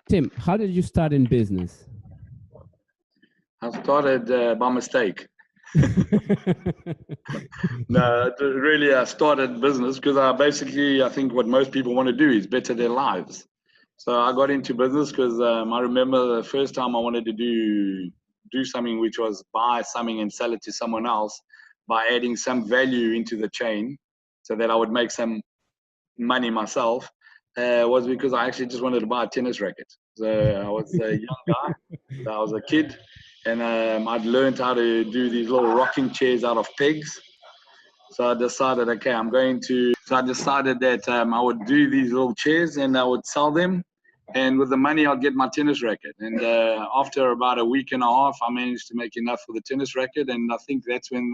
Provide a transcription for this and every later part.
Tim, how did you start in business? I started by mistake. No, really, I started business because I think what most people want to do is better their lives. So I got into business because I remember the first time I wanted to do something, which was buy something and sell it to someone else by adding some value into the chain so that I would make some money myself, was because I actually just wanted to buy a tennis racket. So I was a young guy, so I was a kid, and I'd learned how to do these little rocking chairs out of pegs. So I decided, okay, so I decided that I would do these little chairs and I would sell them. And with the money, I'd get my tennis racket. And after about a week and a half, I managed to make enough for the tennis racket. And I think that's when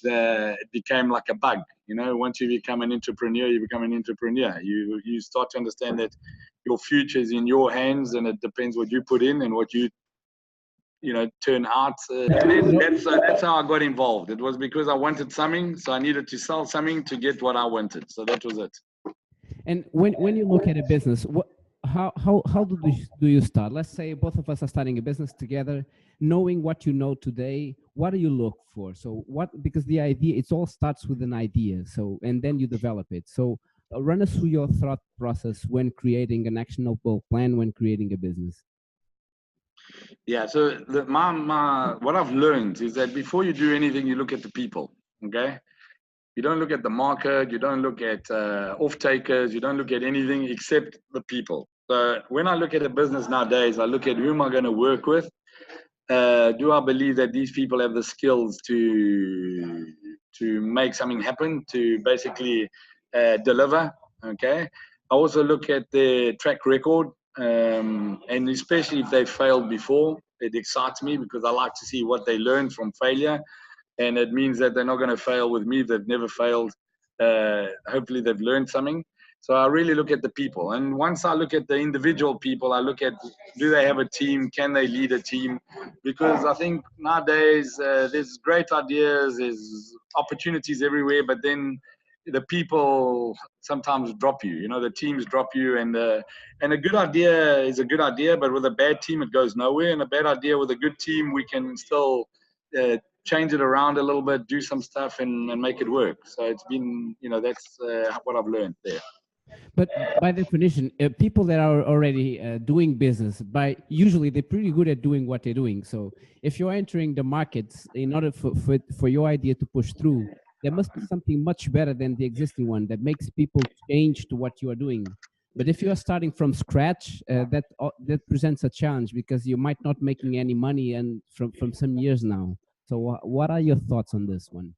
it became like a bug. You know, once you become an entrepreneur, you become an entrepreneur. You start to understand that your future is in your hands, and it depends what you put in and what you turn out. And then that's how I got involved. It was because I wanted something, so I needed to sell something to get what I wanted. So that was it. And when you look at a business, how do you start? Let's say both of us are starting a business together, knowing what you know today. What do you look for? So because the idea, it all starts with an idea. So, and then you develop it. So run us through your thought process when creating an actionable plan, when creating a business. Yeah, so what I've learned is that before you do anything, you look at the people, okay? You don't look at the market, you don't look at off-takers, you don't look at anything except the people. So when I look at a business nowadays, I look at who am I going to work with? Do I believe that these people have the skills to make something happen, to basically deliver, okay? I also look at their track record, and especially if they failed before, it excites me because I like to see what they learned from failure, and it means that they're not going to fail with me. They've never failed. Hopefully, they've learned something. So I really look at the people, and once I look at the individual people, I look at, do they have a team? Can they lead a team? Because I think nowadays there's great ideas, there's opportunities everywhere, but then the people sometimes drop you. You know, the teams drop you, and a good idea is a good idea, but with a bad team, it goes nowhere. And a bad idea with a good team, we can still change it around a little bit, do some stuff, and make it work. So it's been, that's what I've learned there. But by definition, people that are already doing business, usually they're pretty good at doing what they're doing. So if you're entering the markets, in order for your idea to push through, there must be something much better than the existing one that makes people change to what you are doing. But if you are starting from scratch, that presents a challenge because you might not making any money and from some years now. So what are your thoughts on this one?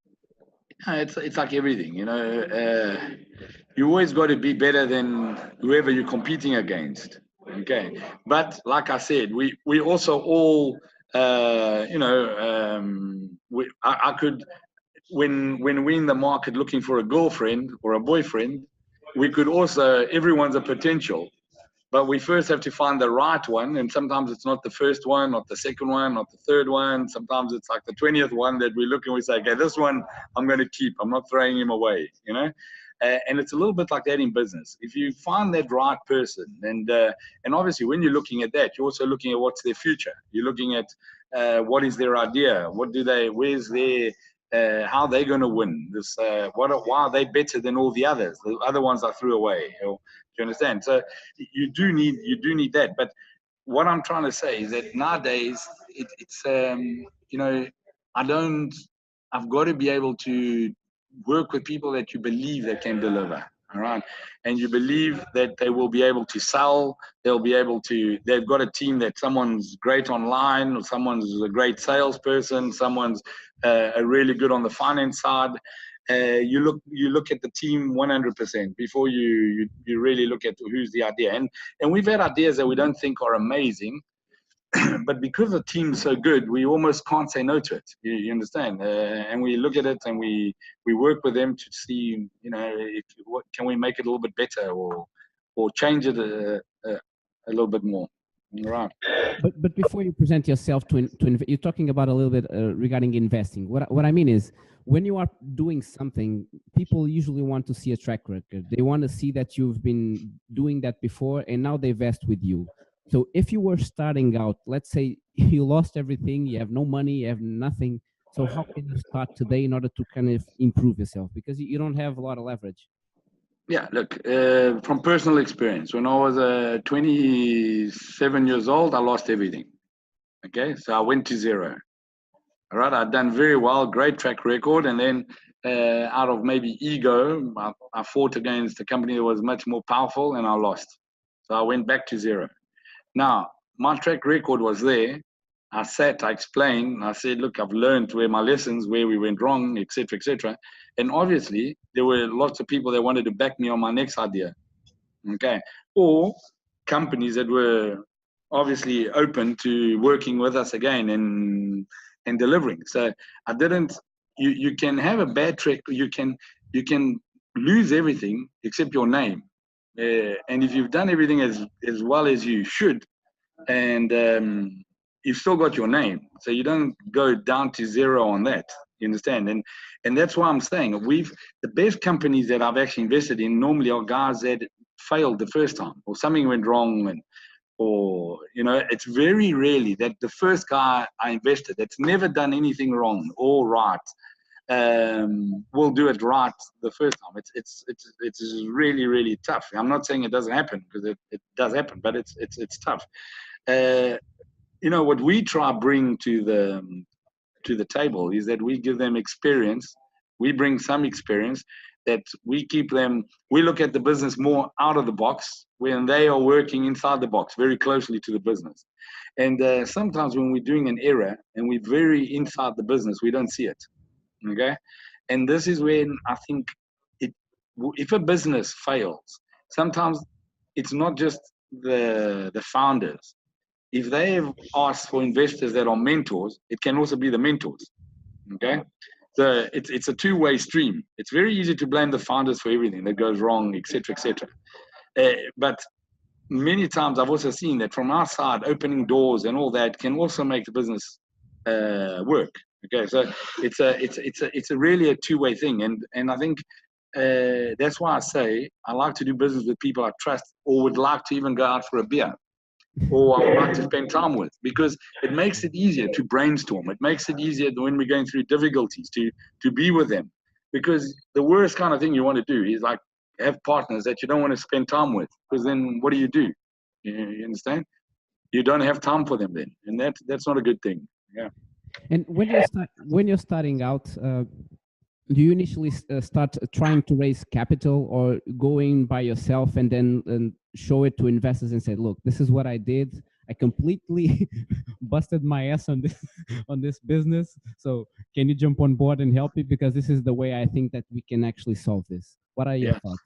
It's like everything, you always got to be better than whoever you're competing against. Okay, but like I said, we also all, I could, when we're in the market looking for a girlfriend or a boyfriend, we could also, everyone's a potential. But we first have to find the right one, and sometimes it's not the first one, not the second one, not the third one. Sometimes it's like the 20th one that we look and we say, okay, this one I'm going to keep. I'm not throwing him away, And it's a little bit like that in business. If you find that right person, and obviously when you're looking at that, you're also looking at what's their future. You're looking at what is their idea, where's their how are they going to win this? Why are they better than all the others? The other ones I threw away. Do you understand? So you do need that. But what I'm trying to say is that nowadays I've got to be able to work with people that you believe they can deliver. All right. And you believe that they will be able to sell, they've got a team that someone's great online, or someone's a great salesperson, someone's really good on the finance side. You look at the team 100% before you really look at who's the idea. And we've had ideas that we don't think are amazing, but because the team's so good, we almost can't say no to it. You understand? And we look at it and we work with them to see, what can we make it a little bit better, or change it a little bit more. Right. But before you present yourself you're talking about a little bit regarding investing. What I mean is, when you are doing something, people usually want to see a track record. They want to see that you've been doing that before, and now they invest with you. So if you were starting out, let's say you lost everything, you have no money, you have nothing. So how can you start today in order to kind of improve yourself? Because you don't have a lot of leverage. Yeah, look, from personal experience, when I was 27 years old, I lost everything. Okay, so I went to zero. All right, I'd done very well, great track record, and then out of maybe ego, I fought against a company that was much more powerful, and I lost. So I went back to zero. Now, my track record was there. I sat, I explained, I said, look, I've learned where my lessons, where we went wrong, etc., etc. And obviously, there were lots of people that wanted to back me on my next idea. Okay, or companies that were obviously open to working with us again and delivering. So I didn't. You can have a bad track. You can lose everything except your name. And if you've done everything as well as you should, and you've still got your name, so you don't go down to zero on that. You understand? And that's why I'm saying the best companies that I've actually invested in normally are guys that failed the first time, or something went wrong, or it's very rarely that the first guy I invested that's never done anything wrong or right will do it right the first time. It's really, really tough. I'm not saying it doesn't happen, because it does happen, but it's tough. What we try bring to the table is that we give them experience. We bring some experience that we look at the business more out of the box when they are working inside the box, very closely to the business. And sometimes when we're doing an error and we're very inside the business, we don't see it. Okay. And this is when I think if a business fails, sometimes it's not just the founders. If they have asked for investors that are mentors, it can also be the mentors. Okay, so it's a two-way stream. It's very easy to blame the founders for everything that goes wrong, etc., etc. But many times I've also seen that from our side, opening doors and all that can also make the business work. Okay, so it's a really a two-way thing, and I think that's why I say I like to do business with people I trust, or would like to even go out for a beer, or I would like to spend time with, because it makes it easier to brainstorm. It makes it easier when we're going through difficulties to be with them, because the worst kind of thing you want to do is like have partners that you don't want to spend time with, because then what do? You understand? You don't have time for them then, and that's not a good thing. Yeah. And when you're starting out, do you initially start trying to raise capital, or going by yourself and then show it to investors and say, look, this is what I did. I completely busted my ass on this business. So can you jump on board and help me? Because this is the way I think that we can actually solve this. What are your thoughts?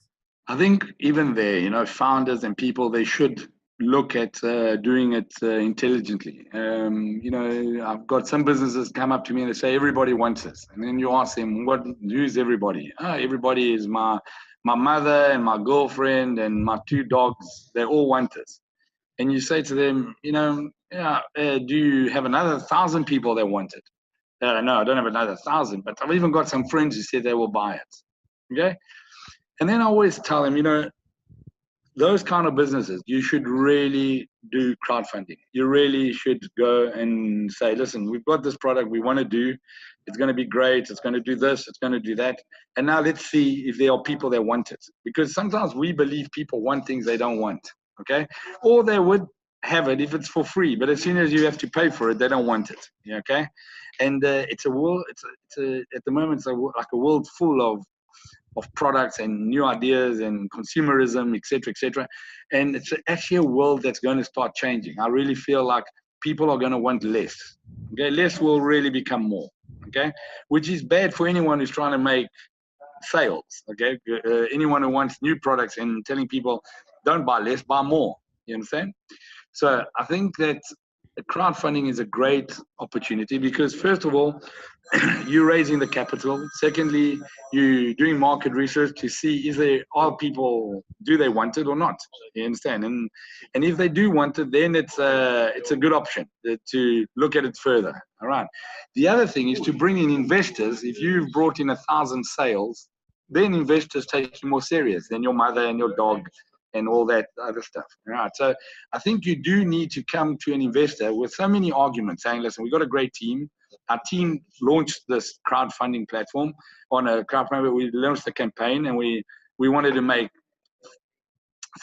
I think even there, founders and people, they should look at doing it intelligently. I've got some businesses come up to me and they say, everybody wants this. And then you ask them, who's everybody? Everybody is my mother and my girlfriend and my two dogs. They all want this. And you say to them, do you have another 1,000 people that want it? No, I don't have another 1,000, but I've even got some friends who said they will buy it. Okay. And then I always tell them, those kind of businesses, you should really do crowdfunding. You really should go and say, listen, we've got this product we want to do. It's going to be great. It's going to do this. It's going to do that. And now let's see if there are people that want it. Because sometimes we believe people want things they don't want. Okay. Or they would have it if it's for free. But as soon as you have to pay for it, they don't want it. Okay. And it's a world, at the moment, it's like a world full of products and new ideas and consumerism, etc., and it's actually a world that's going to start changing. I really feel like people are going to want less. Okay, less will really become more. Okay, which is bad for anyone who's trying to make sales. Okay, anyone who wants new products and telling people don't buy less, buy more. You understand? So I think that crowdfunding is a great opportunity because first of all, you're raising the capital. Secondly, you're doing market research to see is there are people, do they want it or not? You understand? And if they do want it, then it's a good option to look at it further. All right. The other thing is to bring in investors. If you've brought in 1,000 sales, then investors take you more serious than your mother and your dog and all that other stuff. All right. So I think you do need to come to an investor with so many arguments saying, listen, we've got a great team. Our team launched this crowdfunding platform on a crowdfunding. We launched the campaign and we wanted to make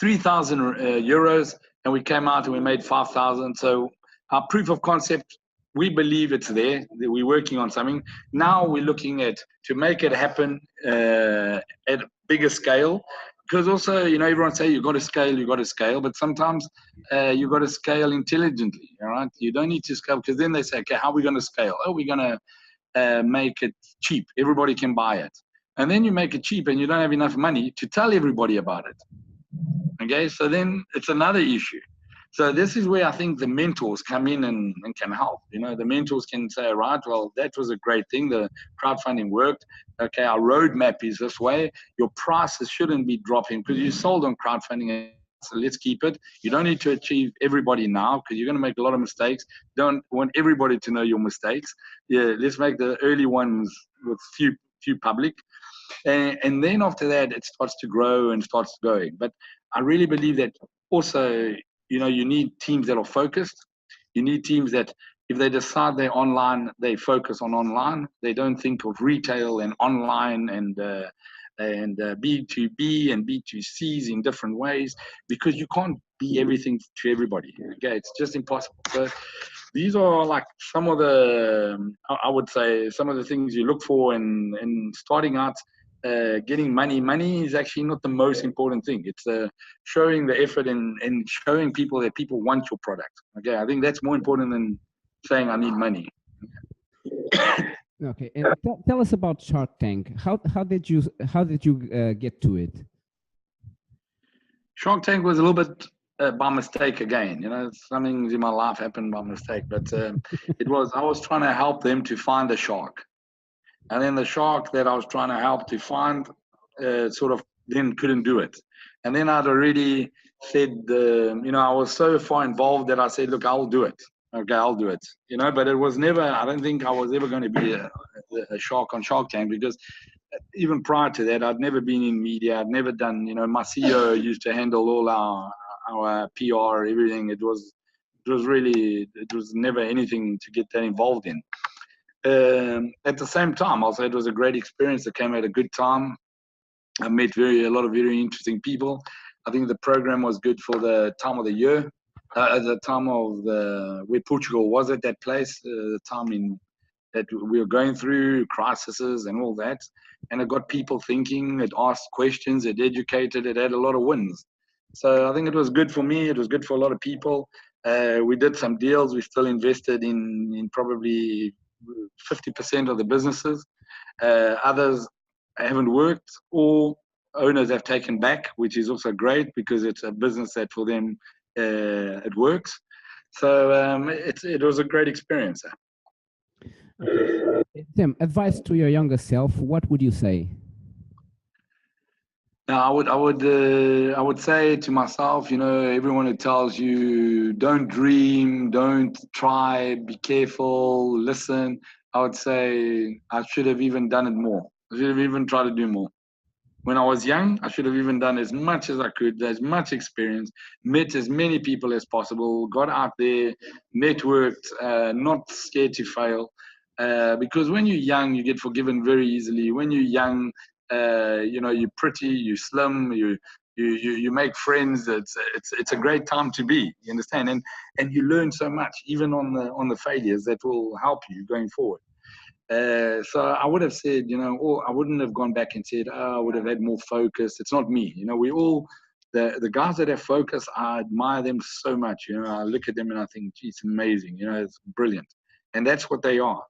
3,000 euros and we came out and we made 5,000. So our proof of concept, we believe it's there. We're working on something. Now we're looking at to make it happen at a bigger scale. Because also, you know, everyone say you've got to scale, but sometimes you've got to scale intelligently, all right? You don't need to scale, because then they say, okay, how are we going to scale? Oh, we're going to make it cheap. Everybody can buy it. And then you make it cheap and you don't have enough money to tell everybody about it. Okay, so then it's another issue. So this is where I think the mentors come in and can help. You know, the mentors can say, right, well, that was a great thing. The crowdfunding worked. Okay, our roadmap is this way. Your prices shouldn't be dropping because you sold on crowdfunding. So let's keep it. You don't need to achieve everybody now because you're going to make a lot of mistakes. Don't want everybody to know your mistakes. Yeah, let's make the early ones with few public. And then after that, it starts to grow and starts going. But I really believe that also, you know, you need teams that are focused. You need teams that if they decide they're online, they focus on online. They don't think of retail and online and B2B and B2Cs in different ways, because you can't be everything to everybody. Okay, it's just impossible. So these are like some of the, I would say, some of the things you look for in starting out. Getting money is actually not the most important thing. It's showing the effort and showing people that people want your product. Okay, I think that's more important than saying I need money. Okay, and tell us about Shark Tank. How did you get to it? Shark Tank was a little bit by mistake again. You know, some things in my life happened by mistake, but I was trying to help them to find a shark. And then the shark that I was trying to help to find sort of then couldn't do it. And then I'd already said, you know, I was so far involved that I said, look, I'll do it. Okay, I'll do it. You know, but it was never, I don't think I was ever going to be a shark on Shark Tank, because even prior to that, I'd never been in media. I'd never done, you know, my CEO used to handle all our PR, everything. It was never anything to get that involved in. At the same time, also it was a great experience. It came at a good time. I met a lot of very interesting people. I think the program was good for the time of the year, at the time of where Portugal was at that place, the time that we were going through crises and all that. And it got people thinking. It asked questions. It educated. It had a lot of wins. So I think it was good for me. It was good for a lot of people. We did some deals. We still invested in probably 50% of the businesses. Others haven't worked, or owners have taken back, which is also great because it's a business that for them it works. So it was a great experience. Tim, advice to your younger self, what would you say? Now, I would say to myself, you know, everyone who tells you don't dream, don't try, be careful, listen, I would say I should have even done it more. I should have even tried to do more. When I was young, I should have even done as much as I could, as much experience, met as many people as possible, got out there, networked, not scared to fail. Because when you're young, you get forgiven very easily. When you're young, you know, you're pretty, you're slim, you make friends. It's a great time to be. You understand, and you learn so much, even on the failures, that will help you going forward. So I would have said, you know, or I wouldn't have gone back and said, oh, I would have had more focus. It's not me. You know, we all, the guys that have focus, I admire them so much. You know, I look at them and I think, gee, it's amazing. You know, it's brilliant. And that's what they are.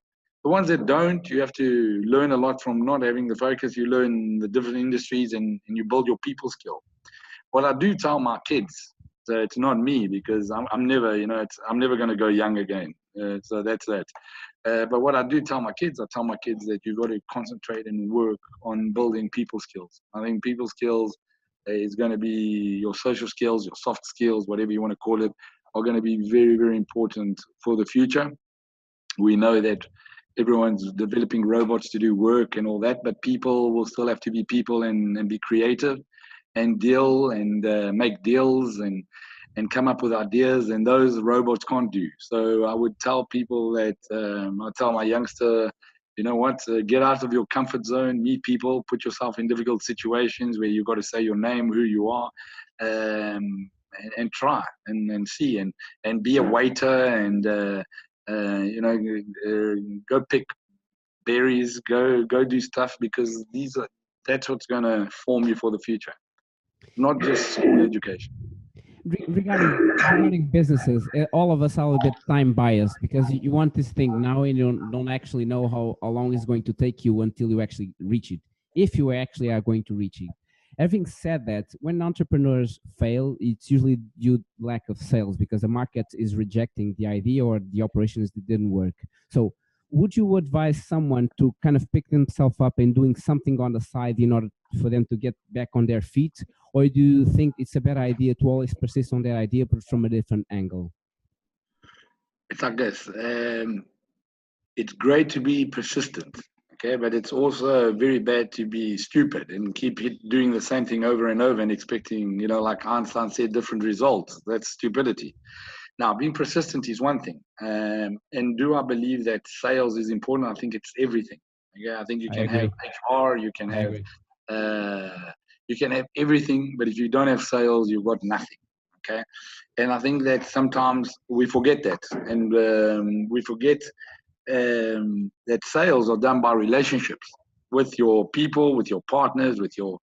The ones that don't, you have to learn a lot from not having the focus. You learn the different industries and you build your people skill. What I do tell my kids, So it's not me, because I'm never, you know, I'm never going to go young again. So that's that. But what I do tell my kids, I tell my kids that you've got to concentrate and work on building people skills. I think people skills is going to be your social skills, your soft skills, whatever you want to call it, are going to be very, very important for the future. We know that everyone's developing robots to do work and all that, but people will still have to be people and be creative and deal and make deals and come up with ideas, and those robots can't do. So I would tell people that, I tell my youngster, you know what, get out of your comfort zone, meet people, put yourself in difficult situations where you've got to say your name, who you are, and try and see and be a waiter and, you know, go pick berries, go do stuff, because that's what's going to form you for the future, not just school education. Regarding businesses, all of us are a bit time biased because you want this thing now and you don't actually know how long it's going to take you until you actually reach it, if you actually are going to reach it. Having said that, when entrepreneurs fail, it's usually due to lack of sales because the market is rejecting the idea or the operations that didn't work. So would you advise someone to kind of pick themselves up and doing something on the side in order for them to get back on their feet? Or do you think it's a better idea to always persist on that idea, but from a different angle? It's like this. It's great to be persistent, okay, but it's also very bad to be stupid and keep doing the same thing over and over and expecting, you know, like Einstein said, different results. That's stupidity. Now, being persistent is one thing. And do I believe that sales is important? I think it's everything. Okay, I think you I can have agree. HR, I agree. you can have everything, but if you don't have sales, you've got nothing. Okay, and I think that sometimes we forget that, and we forget that sales are done by relationships with your people, with your partners, with your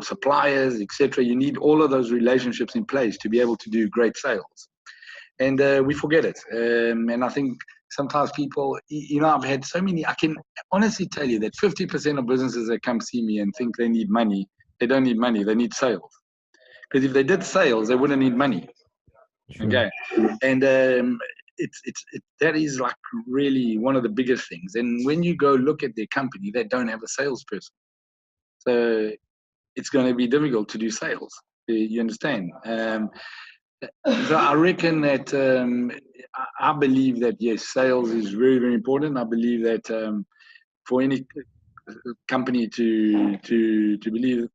suppliers, etc. You need all of those relationships in place to be able to do great sales, and we forget it. And I think sometimes people, you know, I've had so many. I can honestly tell you that 50% of businesses that come see me and think they need money, they don't need money. They need sales. Because if they did sales, they wouldn't need money. Sure. Okay, and that is like really one of the biggest things. And when you go look at their company, they don't have a salesperson, so it's going to be difficult to do sales. You understand? So I reckon that I believe that yes, sales is very, very important. I believe that for any company to believe,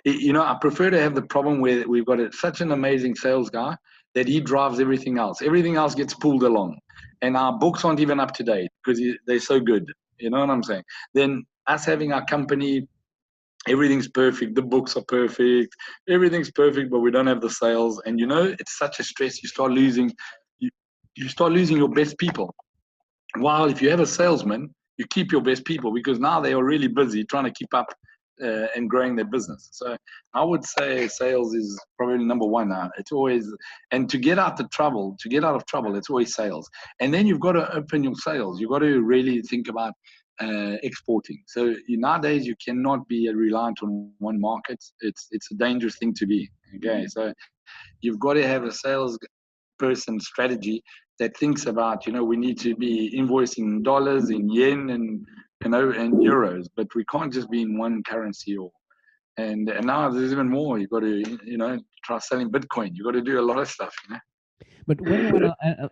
you know, I prefer to have the problem where we've got such an amazing sales guy that he drives everything else. Everything else gets pulled along, and our books aren't even up to date because they're so good. You know what I'm saying? Then us having our company, everything's perfect, the books are perfect, everything's perfect, but we don't have the sales. And you know, it's such a stress. You start losing your best people. While if you have a salesman, you keep your best people because now they are really busy trying to keep up and growing their business. So I would say sales is probably number one now. It's always, and to get out of trouble, it's always sales. And then you've got to open your sales. You've got to really think about exporting. So nowadays you cannot be reliant on one market. It's a dangerous thing to be. Okay, so you've got to have a sales person strategy that thinks about, you know, we need to be invoicing dollars, in yen, and you know, and euros, but we can't just be in one currency. And now there's even more. You've got to, you know, try selling Bitcoin. You've got to do a lot of stuff, you know. But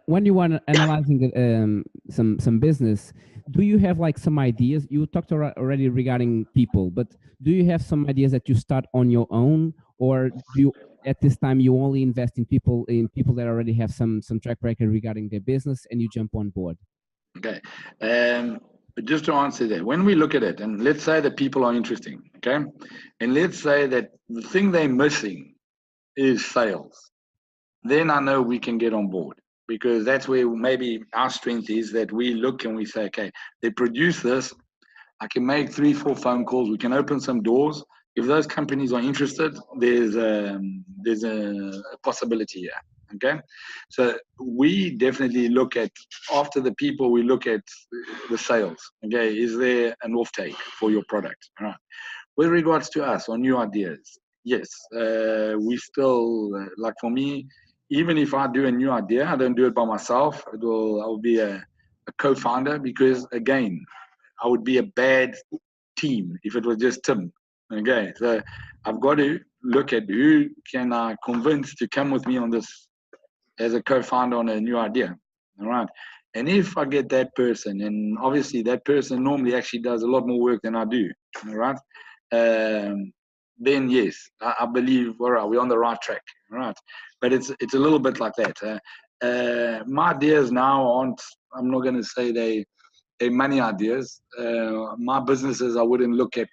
when you want analyzing some business, do you have like some ideas? You talked already regarding people, but do you have some ideas that you start on your own, or do you at this time you only invest in people that already have some track record regarding their business and you jump on board? Okay. But just to answer that, when we look at it, and let's say that people are interesting, okay, and let's say that the thing they're missing is sales, then I know we can get on board, because that's where maybe our strength is, that we look and we say, okay, they produce this, I can make 3-4 phone calls, we can open some doors. If those companies are interested, there's a possibility here. Okay, so we definitely look at, after the people, we look at the sales. Okay, is there an offtake for your product? All right. With regards to us on new ideas, yes, we still, like for me, even if I do a new idea, I don't do it by myself. I'll be a co-founder, because again, I would be a bad team if it was just Tim. Okay, so I've got to look at who can I convince to come with me on this as a co-founder on a new idea. All right. And if I get that person, and obviously that person normally actually does a lot more work than I do, all right, then yes, I believe, all right, we're on the right track, all right. But it's a little bit like that. My ideas now aren't, I'm not going to say they money ideas. My businesses, I wouldn't look at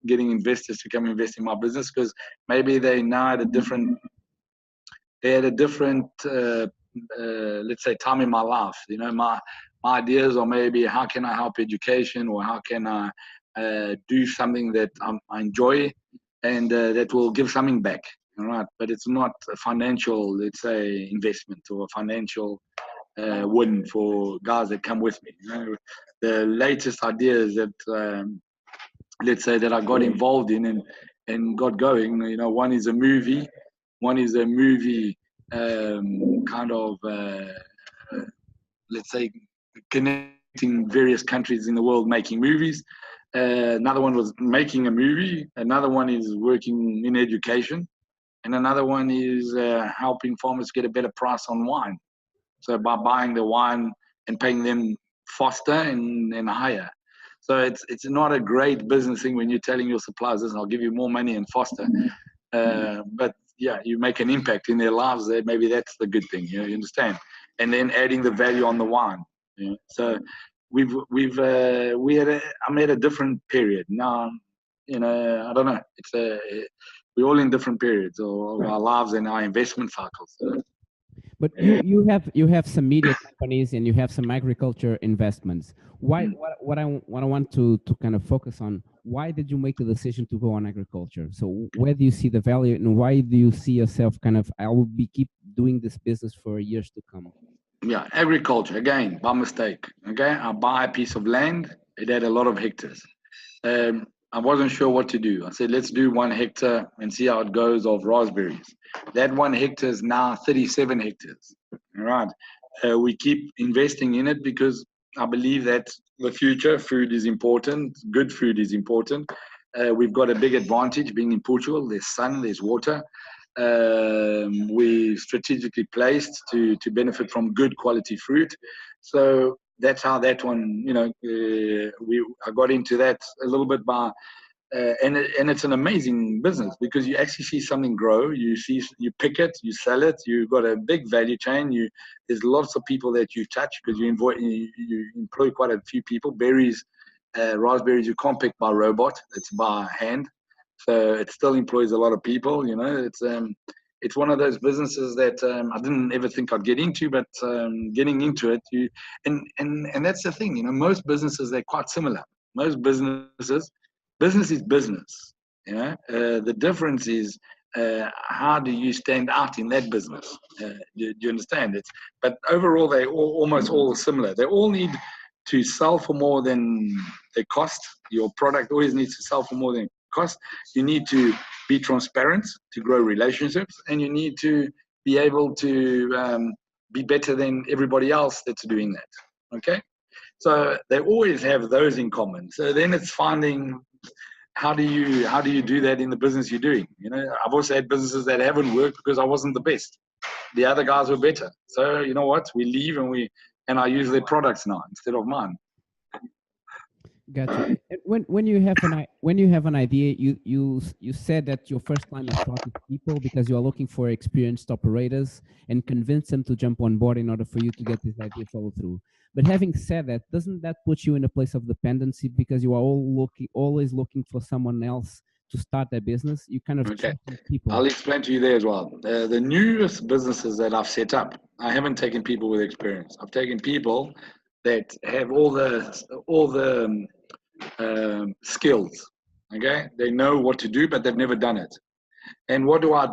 getting investors to come invest in my business, because maybe they now at a different, they had a different, let's say, time in my life. You know, my ideas are maybe how can I help education, or how can I do something that I enjoy, and that will give something back. All right, but it's not a financial, let's say, investment or a financial win for guys that come with me. You know, the latest ideas that let's say that I got involved in and got going. You know, one is a movie. One is a movie kind of, let's say, connecting various countries in the world making movies. Another one was making a movie. Another one is working in education. And another one is helping farmers get a better price on wine. So by buying the wine and paying them faster and higher. So it's not a great business thing when you're telling your suppliers, "Listen, I'll give you more money and faster." But yeah, you make an impact in their lives. That maybe that's the good thing. You understand? And then adding the value on the wine. So I'm at a different period now. You know, I don't know. We're all in different periods of our lives and our investment cycles. So. But you have some media companies and you have some agriculture investments. Why what I want to kind of focus on, why did you make the decision to go on agriculture? So where do you see the value, and why do you see yourself kind of, I will be keep doing this business for years to come? Yeah, agriculture again by mistake. Okay, I buy a piece of land. It had a lot of hectares. I wasn't sure what to do. I said, let's do 1 hectare and see how it goes of raspberries. That 1 hectare is now 37 hectares. All right. We keep investing in it because I believe that the future food is important. Good food is important. We've got a big advantage being in Portugal. There's sun, there's water. We strategically placed to benefit from good quality fruit. So that's how that one, you know, I got into that a little bit by, and it's an amazing business because you actually see something grow. You pick it, you sell it. You've got a big value chain. There's lots of people that you touch because you employ quite a few people. Berries, raspberries, you can't pick by robot. It's by hand. So it still employs a lot of people. You know, it's one of those businesses that I didn't ever think I'd get into, but getting into it, and that's the thing. You know, most businesses, they're quite similar. Most businesses, business is business. You know, the difference is how do you stand out in that business? Do you understand it? But overall, they're almost all similar. They all need to sell for more than they cost. Your product always needs to sell for more than cost. You need to be transparent to grow relationships, and you need to be able to be better than everybody else that's doing that. Okay, so they always have those in common. So then it's finding how do you do that in the business you're doing. You know, I've also had businesses that haven't worked because I wasn't the best. The other guys were better. So you know what? We leave and I use their products now instead of mine. Gotcha. And when you have an idea, you said that your first time is talking to people because you are looking for experienced operators and convince them to jump on board in order for you to get this idea follow through. But having said that, doesn't that put you in a place of dependency because you are always looking for someone else to start their business? You kind of Okay. people. I'll explain to you there as well. The newest businesses that I've set up, I haven't taken people with experience. I've taken people that have all the skills. Okay, they know what to do, but they've never done it. And what do? I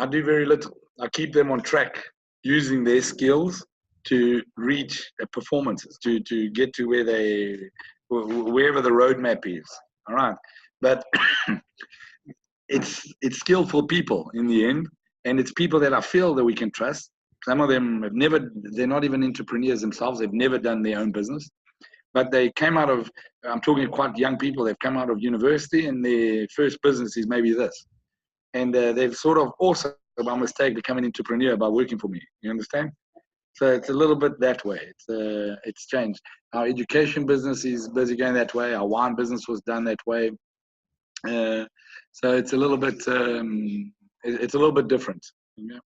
do very little. I keep them on track using their skills to reach performances, to get to wherever the roadmap is. All right, but it's skillful people in the end, and it's people that I feel that we can trust. Some of them have never, they're not even entrepreneurs themselves. They've never done their own business, but they came out of, I'm talking quite young people. They've come out of university and their first business is maybe this. And they've sort of also, by mistake, become an entrepreneur by working for me. You understand? So it's a little bit that way. It's changed. Our education business is busy going that way. Our wine business was done that way. So it's a little bit different. Yeah.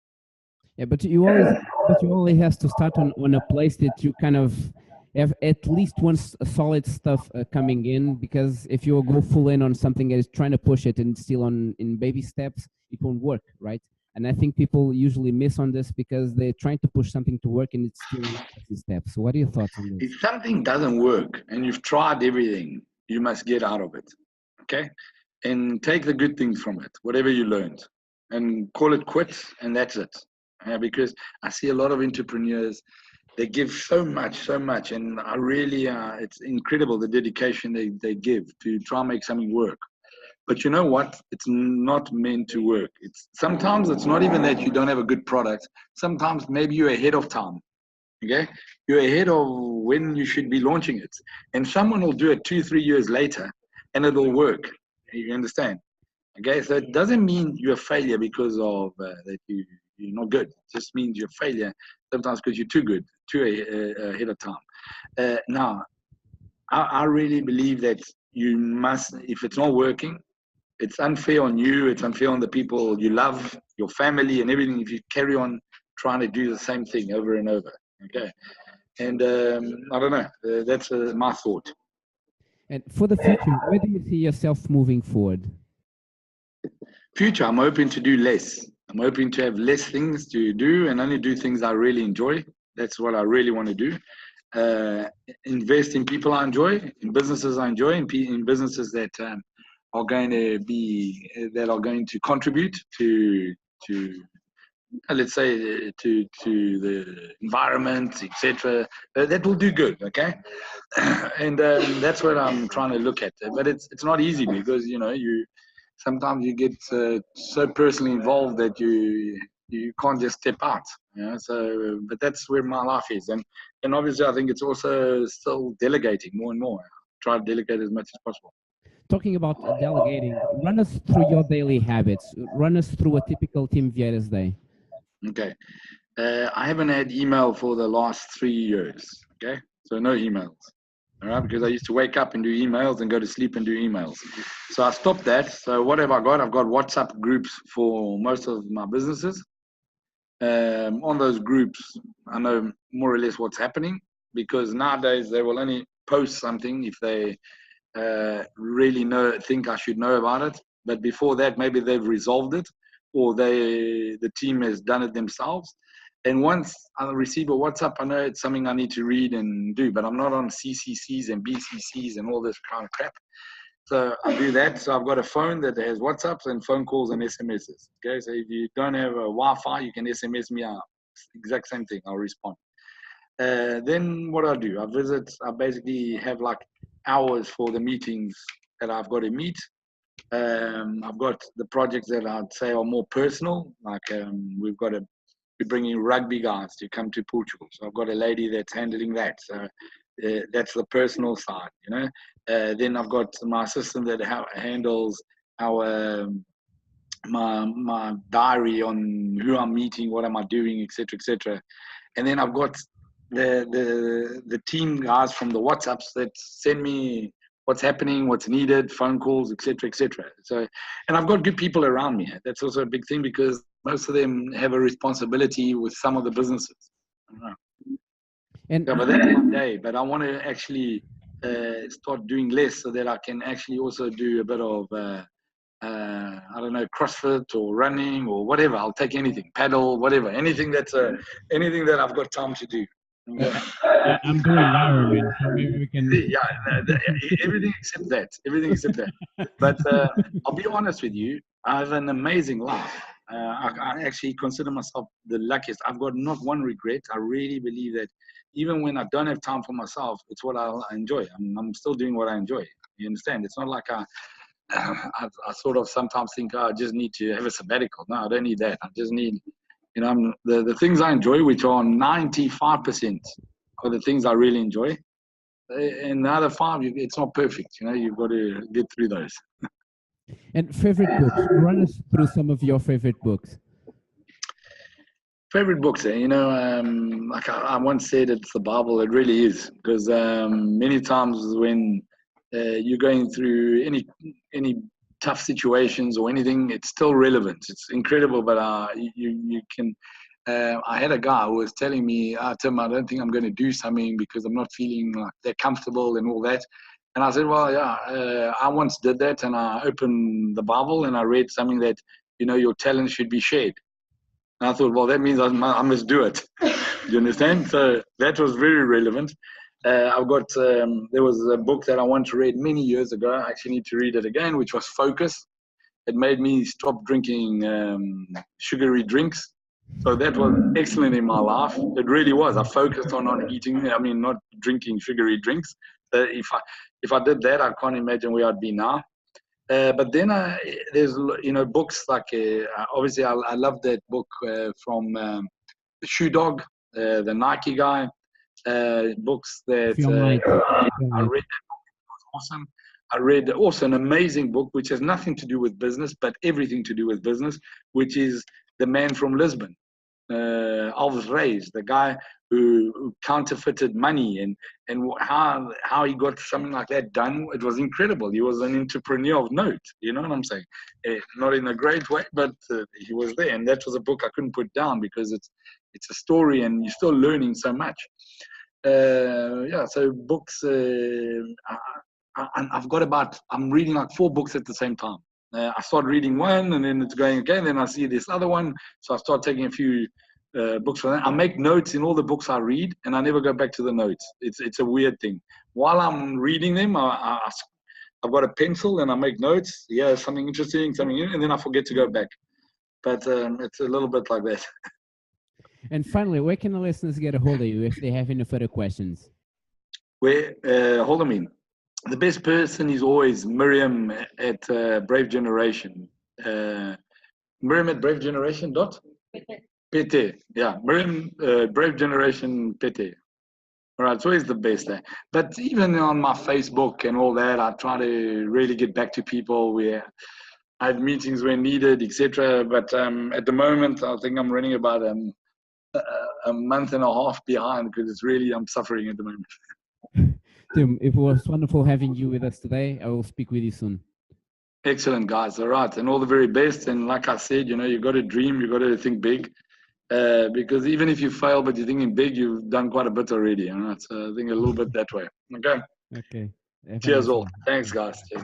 Yeah, but you always has to start on a place that you kind of have at least one solid stuff coming in, because if you go full in on something that is trying to push it and still in baby steps, it won't work, right? And I think people usually miss on this because they're trying to push something to work and it's still in baby steps. So what are your thoughts on this? If something doesn't work and you've tried everything, you must get out of it, okay? And take the good things from it, whatever you learned, and call it quits, and that's it. Because I see a lot of entrepreneurs, they give so much, and I really, it's incredible the dedication they give to try and make something work. But you know what? It's not meant to work. Sometimes it's not even that you don't have a good product. Sometimes maybe you're ahead of time. Okay, you're ahead of when you should be launching it, and someone will do it 2-3 years later, and it'll work. You understand? Okay, so it doesn't mean you're a failure because of that you're not good. It just means you're a failure sometimes because you're too good, too ahead of time. Now, I really believe that you must, if it's not working, it's unfair on you, it's unfair on the people you love, your family and everything, if you carry on trying to do the same thing over and over. Okay. And I don't know, that's my thought. And for the future, where do you see yourself moving forward? Future, I'm hoping to do less. I'm hoping to have less things to do and only do things I really enjoy. That's what I really want to do. Invest in people I enjoy, in businesses I enjoy, in businesses that are going to contribute to let's say to the environment, etc. That will do good, okay? And that's what I'm trying to look at. But it's not easy because sometimes you get so personally involved that you can't just step out. So but that's where my life is, and obviously I think it's also still delegating more and more. Try to delegate as much as possible. Talking about delegating, run us through your daily habits. Run us through a typical Team Vieira's day. Okay. I haven't had email for the last 3 years. Okay. So no emails. All right. Because I used to wake up and do emails and go to sleep and do emails. So I stopped that. So what have I got? I've got WhatsApp groups for most of my businesses. On those groups, I know more or less what's happening, because nowadays they will only post something if they really think I should know about it. But before that, maybe they've resolved it, or the team has done it themselves. And once I receive a WhatsApp, I know it's something I need to read and do, but I'm not on CCCs and BCCs and all this kind of crap. So I do that. So I've got a phone that has WhatsApps and phone calls and SMSs. Okay, so if you don't have a Wi-Fi, you can SMS me out. Exact same thing. I'll respond. Then what I do, I basically have like hours for the meetings that I've got to meet. I've got the projects that I'd say are more personal, like we're bringing rugby guys to come to Portugal. So I've got a lady that's handling that. So that's the personal side, Then I've got my assistant that handles our my diary on who I'm meeting, what am I doing, etc., etc. And then I've got the team guys from the WhatsApps that send me what's happening, what's needed, phone calls, etc., etc. So, and I've got good people around me. That's also a big thing because most of them have a responsibility with some of the businesses. And but that's one day. But I want to actually start doing less so that I can actually also do a bit of I don't know, CrossFit or running or whatever. I'll take anything, paddle, whatever, anything anything that I've got time to do. I'm doing Ironman, so maybe we can. Yeah, everything except that. Everything except that. But I'll be honest with you. I have an amazing life. I actually consider myself the luckiest. I've got not one regret. I really believe that even when I don't have time for myself, it's what I enjoy. I'm still doing what I enjoy. You understand? It's not like I sort of sometimes think, oh, I just need to have a sabbatical. No, I don't need that. I just need, the things I enjoy, which are 95% are the things I really enjoy. And the other 5, it's not perfect. You've got to get through those. And favorite books? Run us through some of your favorite books. Favorite books, like I once said, it's the Bible. It really is, because many times when you're going through any tough situations or anything, it's still relevant. It's incredible, but you can. I had a guy who was telling me, Tim, I don't think I'm going to do something because I'm not feeling like that comfortable and all that. And I said, well, yeah, I once did that, and I opened the Bible and I read something that, your talent should be shared. And I thought, well, that means I must do it. You understand? So that was very relevant. I've got, there was a book that I wanted to read many years ago. I actually need to read it again, which was Focus. It made me stop drinking sugary drinks. So that was excellent in my life. It really was. I focused on not not drinking sugary drinks. If I did that, I can't imagine where I'd be now. But then there's books like obviously I love that book from the Shoe Dog, the Nike guy. Books that I read. That book. It was awesome. I read also an amazing book which has nothing to do with business but everything to do with business, which is The Man from Lisbon. Alves Reis, the guy who counterfeited money and how he got something like that done. It was incredible. He was an entrepreneur of note. You know what I'm saying? Not in a great way, but he was there. And that was a book I couldn't put down because it's a story and you're still learning so much. So books. I'm reading like 4 books at the same time. I start reading one and then it's going again. Then I see this other one. So I start taking a few books from that. I make notes in all the books I read and I never go back to the notes. It's a weird thing. While I'm reading them, I've got a pencil and I make notes. Yeah, something interesting, and then I forget to go back. But it's a little bit like that. And finally, where can the listeners get a hold of you if they have any further questions? Hold on a minute. The best person is always Miriam at Brave Generation. Miriam at Brave Generation PT. Yeah, Miriam Brave Generation PT. All right, so it's the best there. But even on my Facebook and all that, I try to really get back to people where I have meetings when needed, etc. But at the moment, I think I'm running about a month and a half behind because I'm suffering at the moment. Tim, it was wonderful having you with us today. I will speak with you soon. Excellent, guys. All right. And all the very best. And like I said, you got to dream. You got to think big. Because even if you fail, but you're thinking big, you've done quite a bit already. So I think a little bit that way. Okay. Okay. Cheers all. Thanks, guys. Cheers.